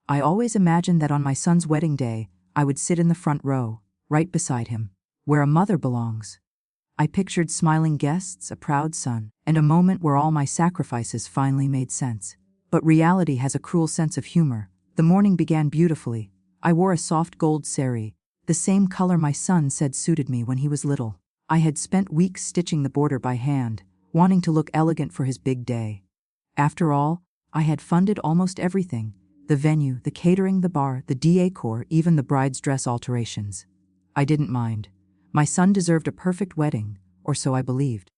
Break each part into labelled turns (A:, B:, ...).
A: I always imagined that on my son's wedding day, I would sit in the front row, right beside him, where a mother belongs. I pictured smiling guests, a proud son, and a moment where all my sacrifices finally made sense. But reality has a cruel sense of humor. The morning began beautifully. I wore a soft gold sari, the same color my son said suited me when he was little. I had spent weeks stitching the border by hand, wanting to look elegant for his big day. After all, I had funded almost everything: the venue, the catering, the bar, the decor, even the bride's dress alterations. I didn't mind. My son deserved a perfect wedding, or so I believed.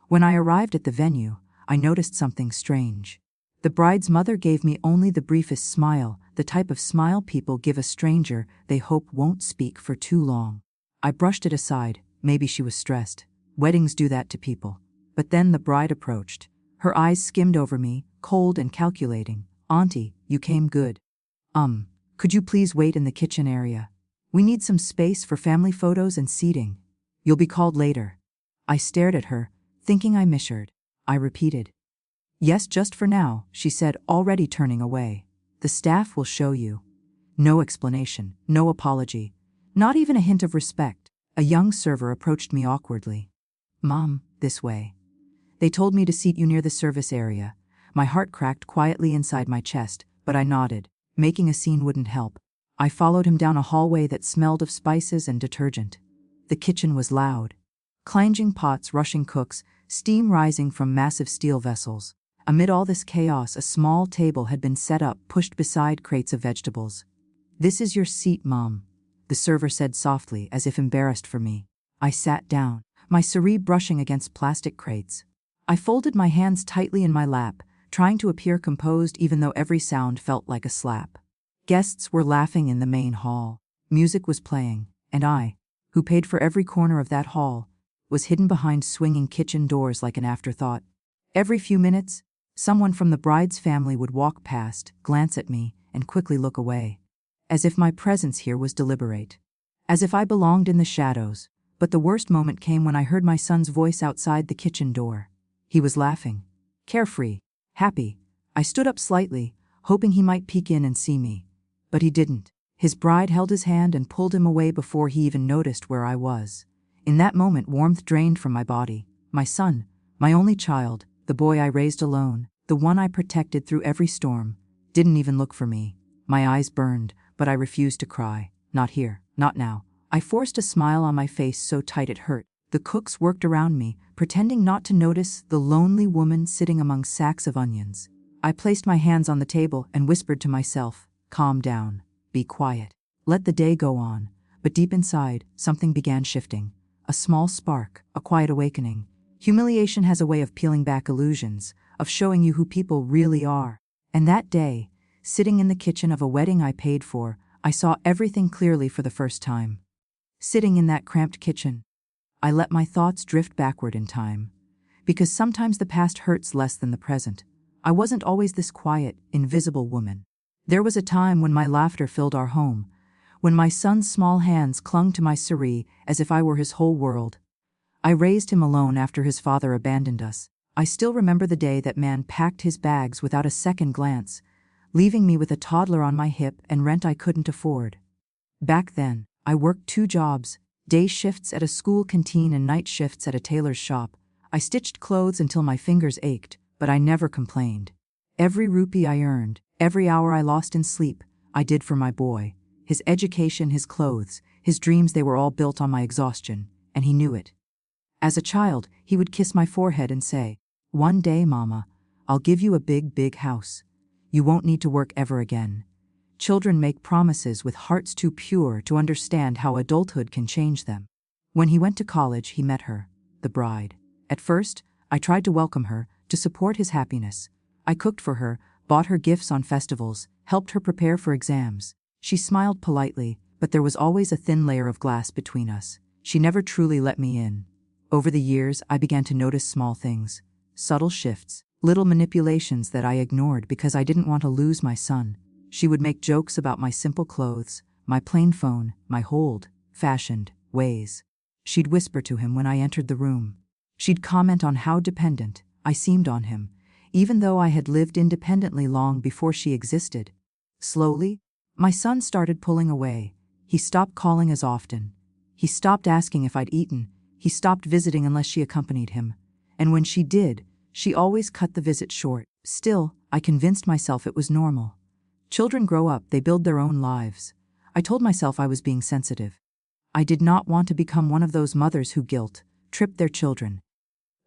A: When I arrived at the venue, I noticed something strange. The bride's mother gave me only the briefest smile, the type of smile people give a stranger they hope won't speak for too long. I brushed it aside. Maybe she was stressed. Weddings do that to people. But then the bride approached. Her eyes skimmed over me, cold and calculating. "Auntie, you came good. Could you please wait in the kitchen area? We need some space for family photos and seating. You'll be called later." I stared at her, thinking I misheard. I repeated, "Yes, just for now," she said, already turning away. "The staff will show you." No explanation, no apology, not even a hint of respect. A young server approached me awkwardly. "Mom, this way. They told me to seat you near the service area." My heart cracked quietly inside my chest, but I nodded. Making a scene wouldn't help. I followed him down a hallway that smelled of spices and detergent. The kitchen was loud. Clanging pots, rushing cooks, steam rising from massive steel vessels. Amid all this chaos, a small table had been set up, pushed beside crates of vegetables. "This is your seat, Mom," the server said softly, as if embarrassed for me. I sat down, my sari brushing against plastic crates. I folded my hands tightly in my lap, trying to appear composed even though every sound felt like a slap. Guests were laughing in the main hall. Music was playing, and I, who paid for every corner of that hall, was hidden behind swinging kitchen doors like an afterthought. Every few minutes, someone from the bride's family would walk past, glance at me, and quickly look away. As if my presence here was deliberate. As if I belonged in the shadows. But the worst moment came when I heard my son's voice outside the kitchen door. He was laughing. Carefree. Happy. I stood up slightly, hoping he might peek in and see me. But he didn't. His bride held his hand and pulled him away before he even noticed where I was. In that moment, warmth drained from my body. My son, my only child, the boy I raised alone, the one I protected through every storm, didn't even look for me. My eyes burned, but I refused to cry. Not here, not now. I forced a smile on my face so tight it hurt. The cooks worked around me, pretending not to notice the lonely woman sitting among sacks of onions. I placed my hands on the table and whispered to myself, "Calm down, be quiet, let the day go on." But deep inside, something began shifting. A small spark, a quiet awakening. Humiliation has a way of peeling back illusions, of showing you who people really are. And that day, sitting in the kitchen of a wedding I paid for, I saw everything clearly for the first time. Sitting in that cramped kitchen, I let my thoughts drift backward in time. Because sometimes the past hurts less than the present. I wasn't always this quiet, invisible woman. There was a time when my laughter filled our home, when my son's small hands clung to my sari as if I were his whole world. I raised him alone after his father abandoned us. I still remember the day that man packed his bags without a second glance, leaving me with a toddler on my hip and rent I couldn't afford. Back then, I worked 2 jobs, day shifts at a school canteen and night shifts at a tailor's shop. I stitched clothes until my fingers ached, but I never complained. Every rupee I earned, every hour I lost in sleep, I did for my boy. His education, his clothes, his dreams, they were all built on my exhaustion, and he knew it. As a child, he would kiss my forehead and say, "One day, Mama, I'll give you a big, big house. You won't need to work ever again." Children make promises with hearts too pure to understand how adulthood can change them. When he went to college, he met her, the bride. At first, I tried to welcome her, to support his happiness. I cooked for her, bought her gifts on festivals, helped her prepare for exams. She smiled politely, but there was always a thin layer of glass between us. She never truly let me in. Over the years, I began to notice small things, subtle shifts, little manipulations that I ignored because I didn't want to lose my son. She would make jokes about my simple clothes, my plain phone, my old-fashioned ways. She'd whisper to him when I entered the room. She'd comment on how dependent I seemed on him, even though I had lived independently long before she existed. Slowly, my son started pulling away. He stopped calling as often. He stopped asking if I'd eaten. He stopped visiting unless she accompanied him. And when she did, she always cut the visit short. Still, I convinced myself it was normal. Children grow up, they build their own lives. I told myself I was being sensitive. I did not want to become one of those mothers who guilt-tripped their children.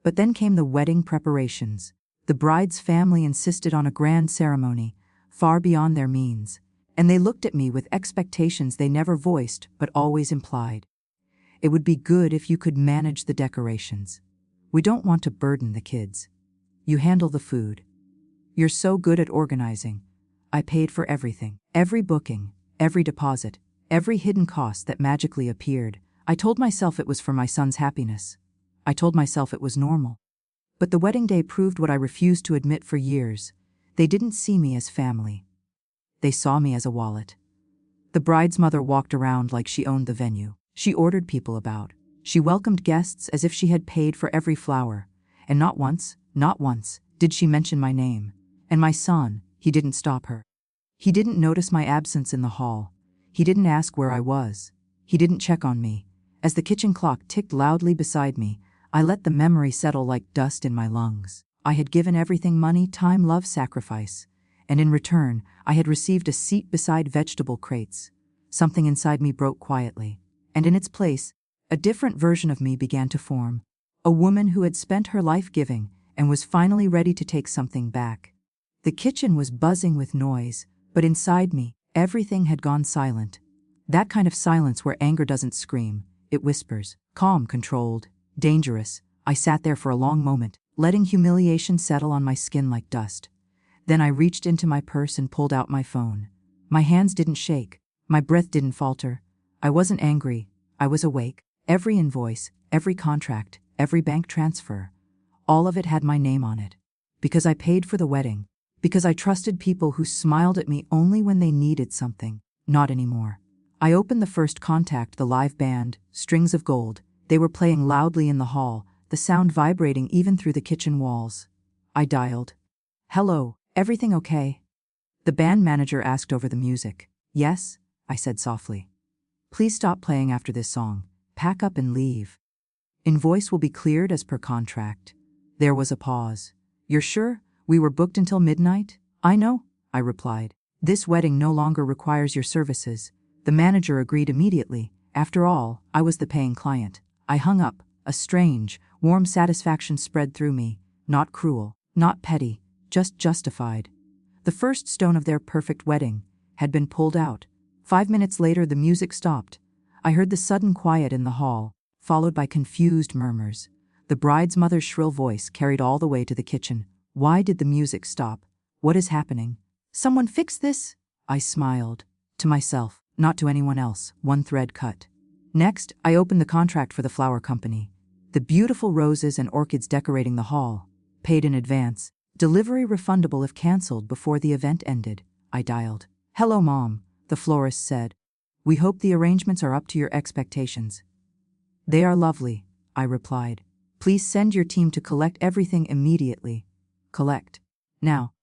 A: But then came the wedding preparations. The bride's family insisted on a grand ceremony, far beyond their means, and they looked at me with expectations they never voiced but always implied. It would be good if you could manage the decorations. We don't want to burden the kids. You handle the food. You're so good at organizing. I paid for everything, every booking, every deposit, every hidden cost that magically appeared. I told myself it was for my son's happiness. I told myself it was normal. But the wedding day proved what I refused to admit for years. They didn't see me as family. They saw me as a wallet. The bride's mother walked around like she owned the venue. She ordered people about. She welcomed guests as if she had paid for every flower. And not once, did she mention my name. And my son, he didn't stop her. He didn't notice my absence in the hall. He didn't ask where I was. He didn't check on me. As the kitchen clock ticked loudly beside me, I let the memory settle like dust in my lungs. I had given everything: money, time, love, sacrifice. And in return, I had received a seat beside vegetable crates. Something inside me broke quietly. And in its place, a different version of me began to form. A woman who had spent her life giving and was finally ready to take something back. The kitchen was buzzing with noise, but inside me, everything had gone silent. That kind of silence where anger doesn't scream, it whispers. Calm, controlled, dangerous. I sat there for a long moment, letting humiliation settle on my skin like dust. Then I reached into my purse and pulled out my phone. My hands didn't shake. My breath didn't falter. I wasn't angry. I was awake. Every invoice, every contract, every bank transfer, all of it had my name on it. Because I paid for the wedding. Because I trusted people who smiled at me only when they needed something. Not anymore. I opened the first contact, the live band, Strings of Gold. They were playing loudly in the hall, the sound vibrating even through the kitchen walls. I dialed. Hello, everything okay? The band manager asked over the music. Yes, I said softly. Please stop playing after this song. Pack up and leave. Invoice will be cleared as per contract. There was a pause. You're sure? We were booked until midnight? I know, I replied. This wedding no longer requires your services. The manager agreed immediately. After all, I was the paying client. I hung up. A strange, warm satisfaction spread through me. Not cruel, not petty, just justified. The first stone of their perfect wedding had been pulled out. 5 minutes later the music stopped. I heard the sudden quiet in the hall, followed by confused murmurs. The bride's mother's shrill voice carried all the way to the kitchen. Why did the music stop? What is happening? Someone fix this? I smiled. To myself, not to anyone else. One thread cut. Next, I opened the contract for the flower company. The beautiful roses and orchids decorating the hall. Paid in advance. Delivery refundable if cancelled before the event ended. I dialed. Hello, Mom, the florist said. We hope the arrangements are up to your expectations. They are lovely, I replied. Please send your team to collect everything immediately. Collect. Now.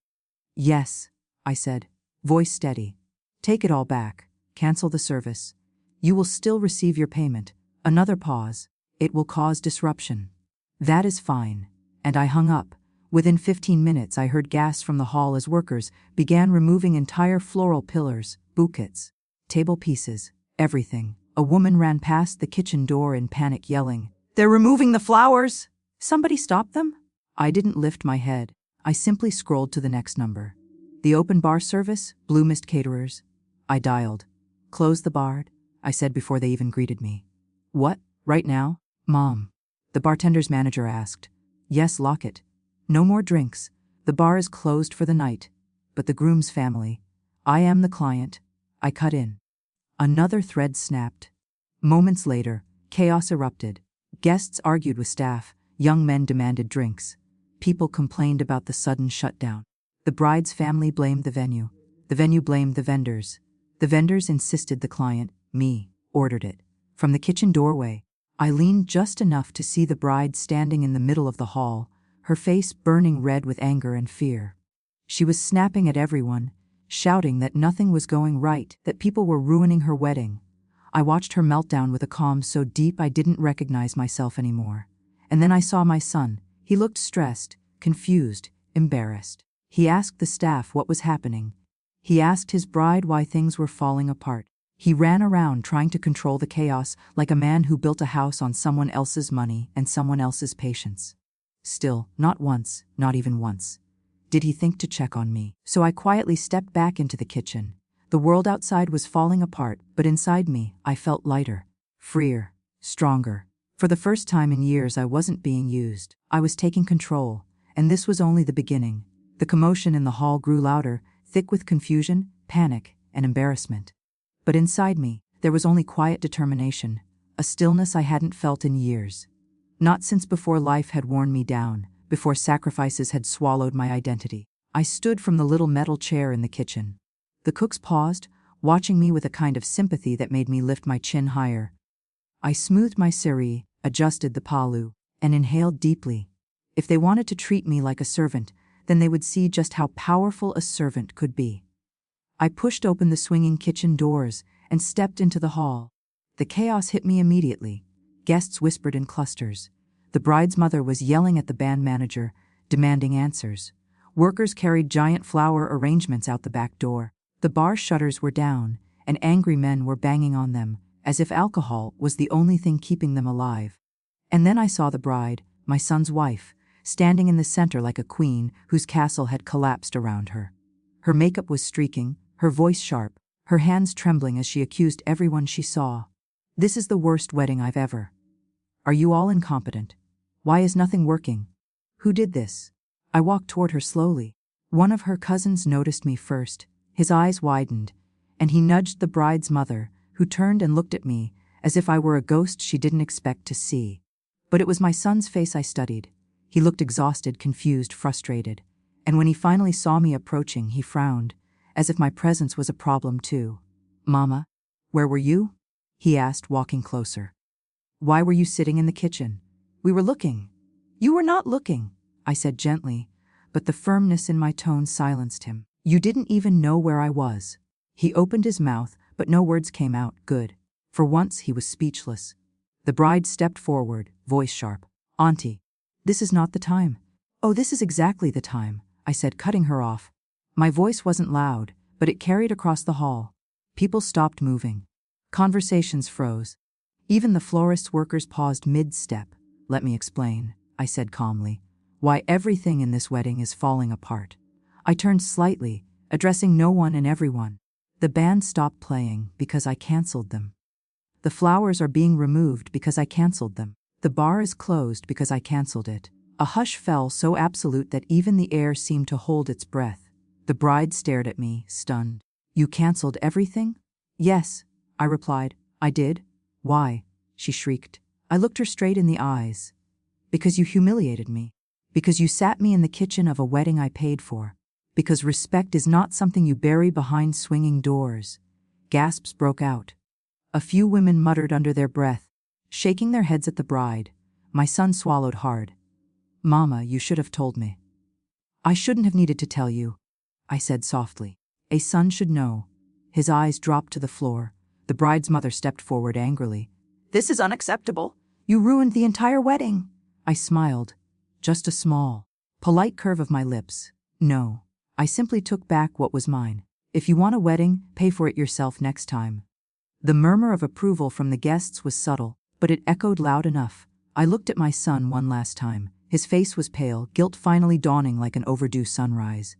A: Yes, I said, voice steady. Take it all back. Cancel the service. You will still receive your payment. Another pause. It will cause disruption. That is fine. And I hung up. Within 15 minutes I heard gas from the hall as workers began removing entire floral pillars, bouquets, table pieces, everything. A woman ran past the kitchen door in panic yelling, "They're removing the flowers! Somebody stop them!" I didn't lift my head. I simply scrolled to the next number. The open bar service, Blue Mist Caterers. I dialed. Close the bar, I said before they even greeted me. What, right now? Mom. The bartender's manager asked. Yes, lock it. No more drinks. The bar is closed for the night. But the groom's family. I am the client. I cut in. Another thread snapped. Moments later, chaos erupted. Guests argued with staff. Young men demanded drinks. People complained about the sudden shutdown. The bride's family blamed the venue. The venue blamed the vendors. The vendors insisted the client, me, ordered it. From the kitchen doorway, I leaned just enough to see the bride standing in the middle of the hall, her face burning red with anger and fear. She was snapping at everyone. shouting that nothing was going right, that people were ruining her wedding. I watched her meltdown with a calm so deep I didn't recognize myself anymore. And then I saw my son. He looked stressed, confused, embarrassed. He asked the staff what was happening. He asked his bride why things were falling apart. He ran around trying to control the chaos like a man who built a house on someone else's money and someone else's patience. Still, not once, not even once, did he think to check on me. So I quietly stepped back into the kitchen. The world outside was falling apart, but inside me, I felt lighter, freer, stronger. For the first time in years, I wasn't being used. I was taking control, and this was only the beginning. The commotion in the hall grew louder, thick with confusion, panic, and embarrassment. But inside me, there was only quiet determination, a stillness I hadn't felt in years. Not since before life had worn me down, before sacrifices had swallowed my identity. I stood from the little metal chair in the kitchen. The cooks paused, watching me with a kind of sympathy that made me lift my chin higher. I smoothed my sari, adjusted the palu, and inhaled deeply. If they wanted to treat me like a servant, then they would see just how powerful a servant could be. I pushed open the swinging kitchen doors and stepped into the hall. The chaos hit me immediately. Guests whispered in clusters. The bride's mother was yelling at the band manager, demanding answers. Workers carried giant flower arrangements out the back door. The bar shutters were down, and angry men were banging on them, as if alcohol was the only thing keeping them alive. And then I saw the bride, my son's wife, standing in the center like a queen whose castle had collapsed around her. Her makeup was streaking, her voice sharp, her hands trembling as she accused everyone she saw. "This is the worst wedding I've ever. Are you all incompetent? Why is nothing working? Who did this?" I walked toward her slowly. One of her cousins noticed me first. His eyes widened, and he nudged the bride's mother, who turned and looked at me as if I were a ghost she didn't expect to see. But it was my son's face I studied. He looked exhausted, confused, frustrated. And when he finally saw me approaching, he frowned, as if my presence was a problem too. "Mama, where were you?" he asked, walking closer. "Why were you sitting in the kitchen? We were looking." "You were not looking," I said gently, but the firmness in my tone silenced him. "You didn't even know where I was." He opened his mouth, but no words came out. Good. For once he was speechless. The bride stepped forward, voice sharp. "Auntie, this is not the time." "Oh, this is exactly the time," I said, cutting her off. My voice wasn't loud, but it carried across the hall. People stopped moving. Conversations froze. Even the florist's workers paused mid-step. "Let me explain," I said calmly, "why everything in this wedding is falling apart." I turned slightly, addressing no one and everyone. The band stopped playing because I canceled them. The flowers are being removed because I canceled them. The bar is closed because I canceled it. A hush fell so absolute that even the air seemed to hold its breath. The bride stared at me, stunned. "You canceled everything?" "Yes," I replied. "I did." "Why?" she shrieked. I looked her straight in the eyes. "Because you humiliated me. Because you sat me in the kitchen of a wedding I paid for. Because respect is not something you bury behind swinging doors." Gasps broke out. A few women muttered under their breath, shaking their heads at the bride. My son swallowed hard. "Mama, you should have told me." "I shouldn't have needed to tell you," I said softly. "A son should know." His eyes dropped to the floor. The bride's mother stepped forward angrily. "This is unacceptable. You ruined the entire wedding." I smiled. Just a small, polite curve of my lips. "No. I simply took back what was mine. If you want a wedding, pay for it yourself next time." The murmur of approval from the guests was subtle, but it echoed loud enough. I looked at my son one last time. His face was pale, guilt finally dawning like an overdue sunrise.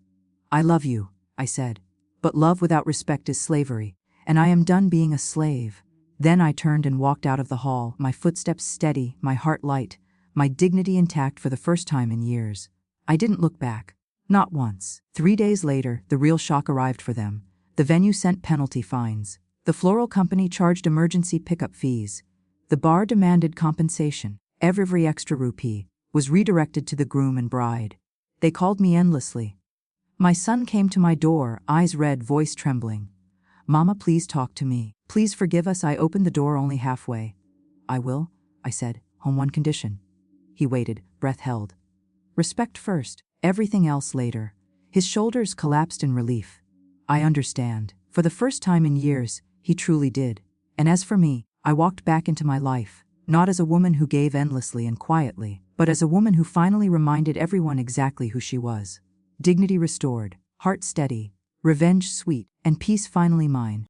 A: "I love you," I said. "But love without respect is slavery, and I am done being a slave." Then I turned and walked out of the hall, my footsteps steady, my heart light, my dignity intact for the first time in years. I didn't look back. Not once. 3 days later, the real shock arrived for them. The venue sent penalty fines. The floral company charged emergency pickup fees. The bar demanded compensation. Every extra rupee was redirected to the groom and bride. They called me endlessly. My son came to my door, eyes red, voice trembling. "Mama, please talk to me. Please forgive us." I opened the door only halfway. "I will," I said, "on one condition." He waited, breath held. "Respect first, everything else later." His shoulders collapsed in relief. I understand. For the first time in years, he truly did. And as for me, I walked back into my life, not as a woman who gave endlessly and quietly, but as a woman who finally reminded everyone exactly who she was. Dignity restored, heart steady, revenge sweet, and peace finally mine.